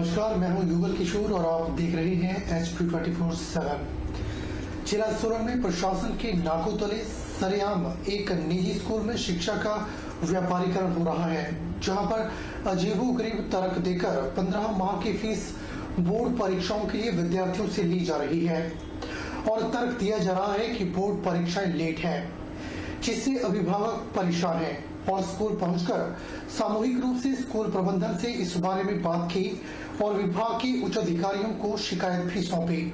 नमस्कार, मैं हूं युगल किशोर और आप देख रहे हैं HP24/7। जिला सोलन में प्रशासन के नाकों तले सरेआम एक निजी स्कूल में शिक्षा का व्यापारीकरण हो रहा है, जहां पर अजीबोगरीब तर्क देकर 15 माह की फीस बोर्ड परीक्षाओं के लिए विद्यार्थियों से ली जा रही है और तर्क दिया जा रहा है कि बोर्ड परीक्षाएं लेट है, जिससे अभिभावक परेशान हैं और स्कूल पहुंचकर सामूहिक रूप से स्कूल प्रबंधन से इस बारे में बात की और विभाग के उच्च अधिकारियों को शिकायत भी सौंपी।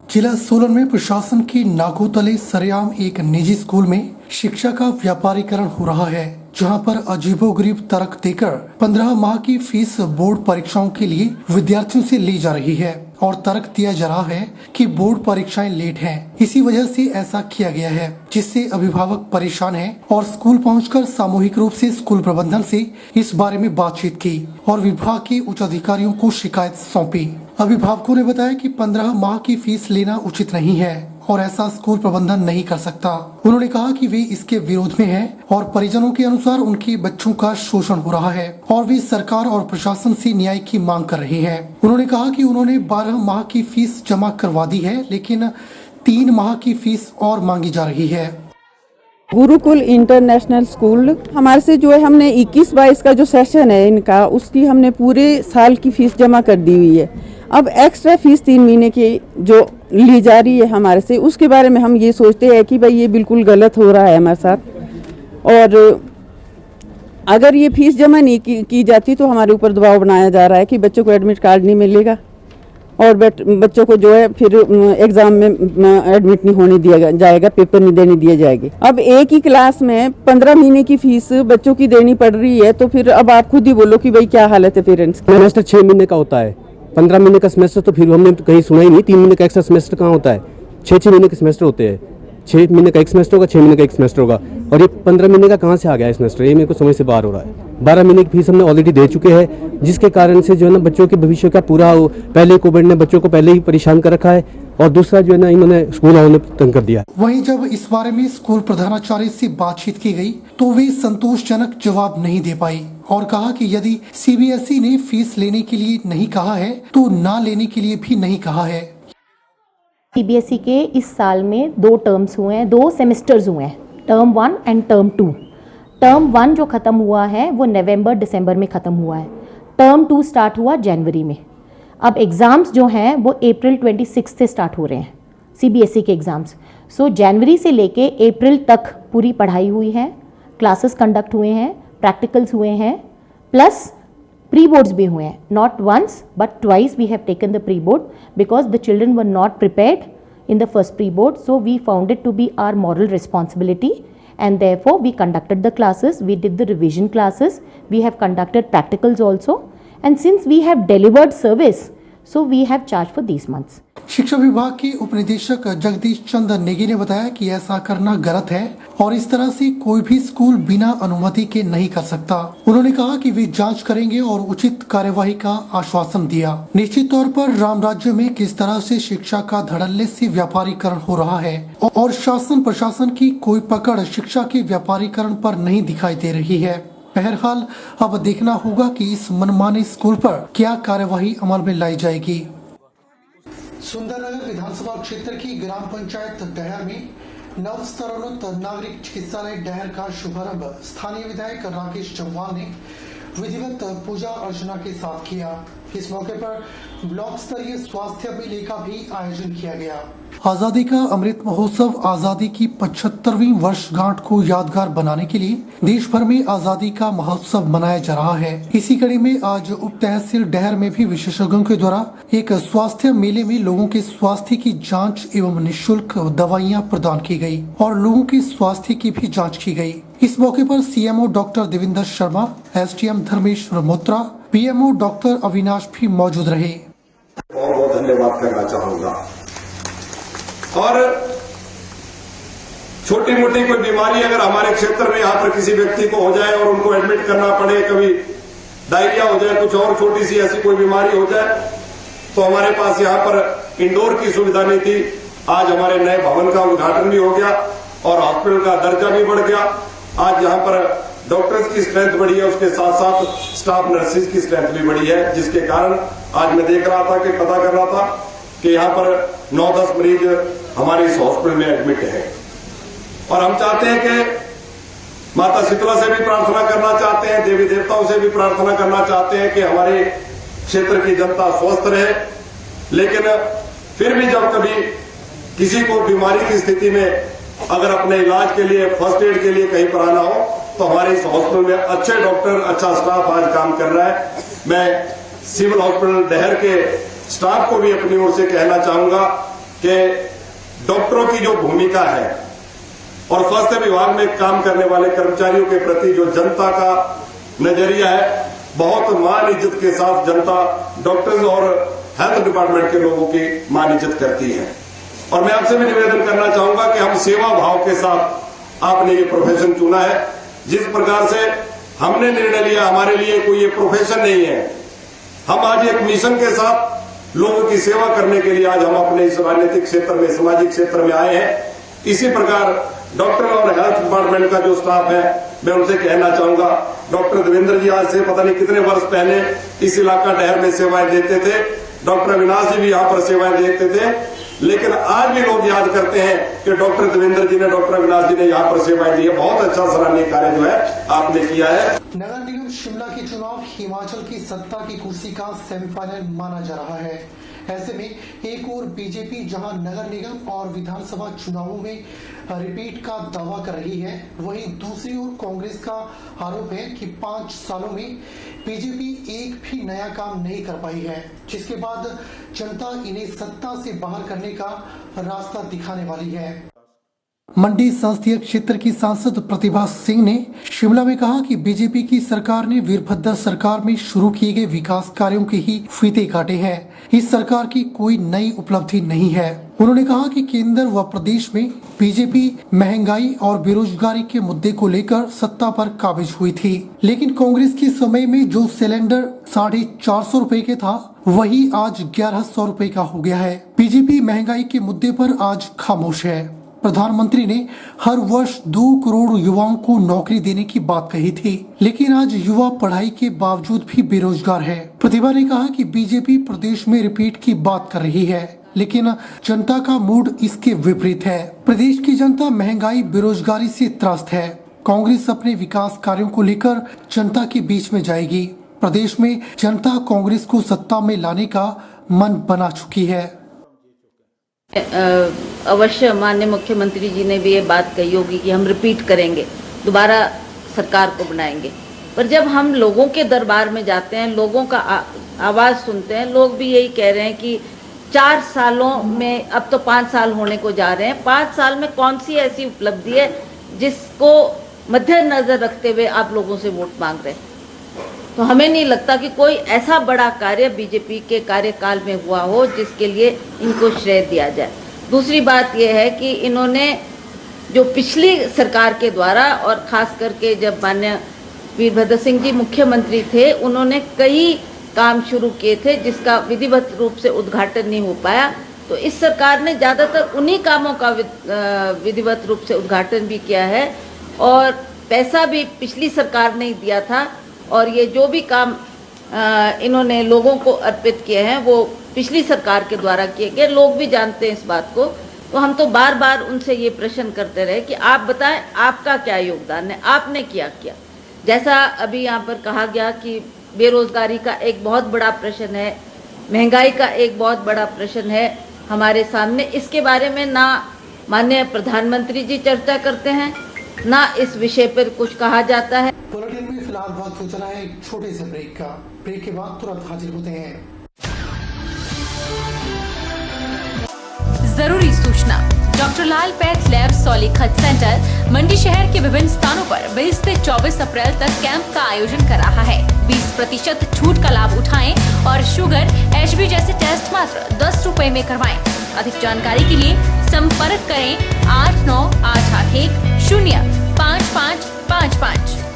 जिला सोलन में प्रशासन की नाकों तले सरेआम एक निजी स्कूल में शिक्षा का व्यापारीकरण हो रहा है, जहां पर अजीबोगरीब तर्क देकर 15 माह की फीस बोर्ड परीक्षाओं के लिए विद्यार्थियों से ली जा रही है और तर्क दिया जा रहा है कि बोर्ड परीक्षाएं लेट हैं। इसी वजह से ऐसा किया गया है, जिससे अभिभावक परेशान हैं और स्कूल पहुंचकर सामूहिक रूप से स्कूल प्रबंधन से इस बारे में बातचीत की और विभाग के उच्च अधिकारियों को शिकायत सौंपी। अभिभावकों ने बताया कि 15 माह की फीस लेना उचित नहीं है और ऐसा स्कूल प्रबंधन नहीं कर सकता। उन्होंने कहा कि वे इसके विरोध में हैं और परिजनों के अनुसार उनके बच्चों का शोषण हो रहा है और वे सरकार और प्रशासन से न्याय की मांग कर रहे हैं। उन्होंने कहा कि उन्होंने 12 माह की फीस जमा करवा दी है, लेकिन 3 माह की फीस और मांगी जा रही है। गुरुकुल इंटरनेशनल स्कूल हमारे से जो है, हमने 21-22 का जो सेशन है इनका, उसकी हमने पूरे साल की फीस जमा कर दी हुई है। अब एक्स्ट्रा फीस 3 महीने की जो ली जा रही है हमारे से, उसके बारे में हम ये सोचते हैं कि भाई ये बिल्कुल गलत हो रहा है हमारे साथ। और अगर ये फीस जमा नहीं की जाती तो हमारे ऊपर दबाव बनाया जा रहा है कि बच्चों को एडमिट कार्ड नहीं मिलेगा और बच्चों को जो है फिर एग्जाम में एडमिट नहीं होने दिया जाएगा, पेपर नहीं देने दिए जाएंगे। अब एक ही क्लास में 15 महीने की फीस बच्चों की देनी पड़ रही है, तो फिर अब आप खुद ही बोलो कि भाई क्या हालत है पेरेंट्स की। सेमेस्टर 6 महीने का होता है, 15 महीने का सेमेस्टर तो फिर हमने कहीं सुना ही नहीं। 3 महीने का एक्स्ट्रा सेमेस्टर कहाँ होता है? 6 महीने के सेमेस्टर होते हैं। 6 महीने का एक सेमेस्टर होगा, 6 महीने का एक सेमेस्टर होगा, और ये 15 महीने का कहाँ से आ गया सेमेस्टर? ये मेरे को समझ से बाहर हो रहा है। 12 महीने की फीस हमने ऑलरेडी दे चुके हैं, जिसके कारण से जो है ना बच्चों के भविष्य का पूरा, पहले कोविड ने बच्चों को पहले ही परेशान कर रखा है और दूसरा जो है ना इन्होंने स्कूल वालों ने तंग कर दिया। वहीं जब इस बारे में स्कूल प्रधानाचार्य से बातचीत की गई तो वे संतोषजनक जवाब नहीं दे पाई और कहा कि यदि CBSE ने फीस लेने के लिए नहीं कहा है तो ना लेने के लिए भी नहीं कहा है। CBSE के इस साल में 2 टर्म्स हुए हैं, 2 सेमेस्टर्स हुए हैं, टर्म 1 एंड टर्म 2। टर्म 1 जो ख़त्म हुआ है वो नवंबर-दिसंबर में ख़त्म हुआ है। टर्म 2 स्टार्ट हुआ जनवरी में। अब एग्ज़ाम्स जो हैं वो अप्रैल 26 से स्टार्ट हो रहे हैं, CBSE के एग्ज़ाम्स। सो जनवरी से लेके अप्रैल तक पूरी पढ़ाई हुई है, क्लासेस कंडक्ट हुए हैं, प्रैक्टिकल्स हुए हैं, प्लस प्री बोर्ड्स भी हुए हैं। Not once but twice we have taken the pre board because the children were not prepared in the first pre-board, so we found it to be our moral responsibility and therefore we conducted the classes, we did the revision classes, we have conducted practicals also, and since we have delivered service, so we have charged for these months. शिक्षा विभाग के उपनिदेशक जगदीश चंद्र नेगी ने बताया कि ऐसा करना गलत है और इस तरह से कोई भी स्कूल बिना अनुमति के नहीं कर सकता। उन्होंने कहा कि वे जांच करेंगे और उचित कार्यवाही का आश्वासन दिया। निश्चित तौर पर राम राज्य में किस तरह से शिक्षा का धड़ल्ले से व्यापारीकरण हो रहा है और शासन प्रशासन की कोई पकड़ शिक्षा के व्यापारीकरण पर नहीं दिखाई दे रही है। बहरहाल अब देखना होगा कि इस मनमाने स्कूल पर क्या कार्यवाही अमल में लाई जाएगी। सुंदरनगर विधानसभा क्षेत्र की ग्राम पंचायत डहर में नवस्तरोन्नत नागरिक चिकित्सालय डहर का शुभारंभ स्थानीय विधायक राकेश चौहान ने विधिवत पूजा अर्चना के साथ किया। इस मौके पर ब्लॉक स्तरीय स्वास्थ्य मेले का भी आयोजन किया गया। आजादी का अमृत महोत्सव आजादी की 75वीं वर्षगांठ को यादगार बनाने के लिए देश भर में आजादी का महोत्सव मनाया जा रहा है। इसी कड़ी में आज उप तहसील डहर में भी विशेषज्ञों के द्वारा एक स्वास्थ्य मेले में लोगों के स्वास्थ्य की जांच एवं निःशुल्क दवाइयां प्रदान की गई और लोगों के स्वास्थ्य की भी जांच की गई। इस मौके पर CMO doctor Devendra Sharma, SDM Dharmeshwar Motra, PMO doctor Avinash भी मौजूद रहे। बहुत बहुत धन्यवाद करना चाहूंगा। और छोटी मोटी कोई बीमारी अगर हमारे क्षेत्र में यहाँ पर किसी व्यक्ति को हो जाए और उनको एडमिट करना पड़े, कभी डायरिया हो जाए, कुछ और छोटी सी ऐसी कोई बीमारी हो जाए, तो हमारे पास यहाँ पर इंडोर की सुविधा नहीं थी। आज हमारे नए भवन का उद्घाटन भी हो गया और हॉस्पिटल का दर्जा भी बढ़ गया। आज यहाँ पर डॉक्टर्स की स्ट्रेंथ बढ़ी है, उसके साथ साथ स्टाफ नर्सिस की स्ट्रेंथ भी बढ़ी है, जिसके कारण आज मैं देख रहा था कि पता कर रहा था कि यहाँ पर 9-10 मरीज हमारे इस हॉस्पिटल में एडमिट है। और हम चाहते हैं कि माता शीतला से भी प्रार्थना करना चाहते हैं, देवी देवताओं से भी प्रार्थना करना चाहते हैं कि हमारे क्षेत्र की जनता स्वस्थ रहे। लेकिन फिर भी जब कभी किसी को बीमारी की स्थिति में अगर अपने इलाज के लिए, फर्स्ट एड के लिए कहीं पर आना हो, तो हमारे इस हॉस्पिटल में अच्छे डॉक्टर, अच्छा स्टाफ आज काम कर रहा है। मैं सिविल हॉस्पिटल डहर के स्टाफ को भी अपनी ओर से कहना चाहूंगा कि डॉक्टरों की जो भूमिका है और स्वास्थ्य विभाग में काम करने वाले कर्मचारियों के प्रति जो जनता का नजरिया है, बहुत मान इज्जत के साथ जनता डॉक्टर्स और हेल्थ डिपार्टमेंट के लोगों की मान इज्जत करती है। और मैं आपसे भी निवेदन करना चाहूंगा कि हम सेवा भाव के साथ आपने ये प्रोफेशन चुना है। जिस प्रकार से हमने निर्णय लिया, हमारे लिए कोई ये प्रोफेशन नहीं है, हम आज एक मिशन के साथ लोगों की सेवा करने के लिए आज हम अपने इस राजनीतिक क्षेत्र में, सामाजिक क्षेत्र में आए हैं। इसी प्रकार डॉक्टर और हेल्थ डिपार्टमेंट का जो स्टाफ है, मैं उनसे कहना चाहूंगा, डॉक्टर देवेंद्र जी आज से पता नहीं कितने वर्ष पहले इस इलाका डहर में सेवाएं देते थे, डॉक्टर अविनाश जी भी यहाँ पर सेवाएं देते थे, लेकिन आज भी लोग याद करते हैं कि डॉक्टर देवेंद्र जी ने, डॉक्टर अविनाश जी ने यहाँ पर सेवाएं दी है। बहुत अच्छा सराहनीय कार्य जो है आपने किया है। नगर निगम शिमला के चुनाव हिमाचल की सत्ता की कुर्सी का सेमीफाइनल माना जा रहा है। ऐसे में एक और बीजेपी जहां नगर निगम और विधानसभा चुनावों में रिपीट का दावा कर रही है, वहीं दूसरी ओर कांग्रेस का आरोप है कि 5 सालों में बीजेपी एक भी नया काम नहीं कर पाई है, जिसके बाद जनता इन्हें सत्ता से बाहर करने का रास्ता दिखाने वाली है। मंडी संसदीय क्षेत्र की सांसद प्रतिभा सिंह ने शिमला में कहा कि बीजेपी की सरकार ने वीरभद्र सरकार में शुरू किए गए विकास कार्यों के ही फीते काटे हैं। इस सरकार की कोई नई उपलब्धि नहीं है। उन्होंने कहा कि केंद्र व प्रदेश में बीजेपी महंगाई और बेरोजगारी के मुद्दे को लेकर सत्ता पर काबिज हुई थी, लेकिन कांग्रेस के समय में जो सिलेंडर 450 रुपए के था, वही आज 1100 रुपए का हो गया है। बीजेपी महंगाई के मुद्दे पर आज खामोश है। प्रधानमंत्री ने हर वर्ष 2 करोड़ युवाओं को नौकरी देने की बात कही थी, लेकिन आज युवा पढ़ाई के बावजूद भी बेरोजगार है। प्रतिभा ने कहा कि बीजेपी प्रदेश में रिपीट की बात कर रही है, लेकिन जनता का मूड इसके विपरीत है। प्रदेश की जनता महंगाई, बेरोजगारी से त्रस्त है। कांग्रेस अपने विकास कार्यों को लेकर जनता के बीच में जाएगी। प्रदेश में जनता कांग्रेस को सत्ता में लाने का मन बना चुकी है। अवश्य माननीय मुख्यमंत्री जी ने भी ये बात कही होगी कि हम रिपीट करेंगे, दोबारा सरकार को बनाएंगे। पर जब हम लोगों के दरबार में जाते हैं, लोगों का आवाज़ सुनते हैं, लोग भी यही कह रहे हैं कि 4 सालों में, अब तो 5 साल होने को जा रहे हैं, 5 साल में कौन सी ऐसी उपलब्धि है जिसको मद्देनजर रखते हुए आप लोगों से वोट मांग रहे हैं। तो हमें नहीं लगता कि कोई ऐसा बड़ा कार्य बीजेपी के कार्यकाल में हुआ हो जिसके लिए इनको श्रेय दिया जाए। दूसरी बात यह है कि इन्होंने जो पिछली सरकार के द्वारा, और खास करके जब माननीय वीरभद्र सिंह जी मुख्यमंत्री थे, उन्होंने कई काम शुरू किए थे जिसका विधिवत रूप से उद्घाटन नहीं हो पाया। तो इस सरकार ने ज़्यादातर उन्हीं कामों का विधिवत रूप से उद्घाटन भी किया है, और पैसा भी पिछली सरकार ने दिया था। और ये जो भी काम इन्होंने लोगों को अर्पित किए हैं वो पिछली सरकार के द्वारा किए गए, लोग भी जानते हैं इस बात को। तो हम तो बार बार उनसे ये प्रश्न करते रहे कि आप बताएं आपका क्या योगदान है, आपने क्या किया। जैसा अभी यहाँ पर कहा गया कि बेरोजगारी का एक बहुत बड़ा प्रश्न है, महंगाई का एक बहुत बड़ा प्रश्न है हमारे सामने। इसके बारे में ना माननीय प्रधानमंत्री जी चर्चा करते हैं, ना इस विषय पर कुछ कहा जाता है। बुलेटिन में फिलहाल वक्त हो चला है एक छोटे से ब्रेक का। ब्रेक के बाद तुरंत हाजिर होते हैं। जरूरी सूचना, डॉक्टर लाल पैथ लैब सोलीखत सेंटर मंडी शहर के विभिन्न स्थानों पर 20 से 24 अप्रैल तक कैंप का आयोजन कर रहा है। 20% छूट का लाभ उठाएं और शुगर, HB जैसे टेस्ट मात्र 10 रुपए में करवाएं। अधिक जानकारी के लिए संपर्क करें 8988105555।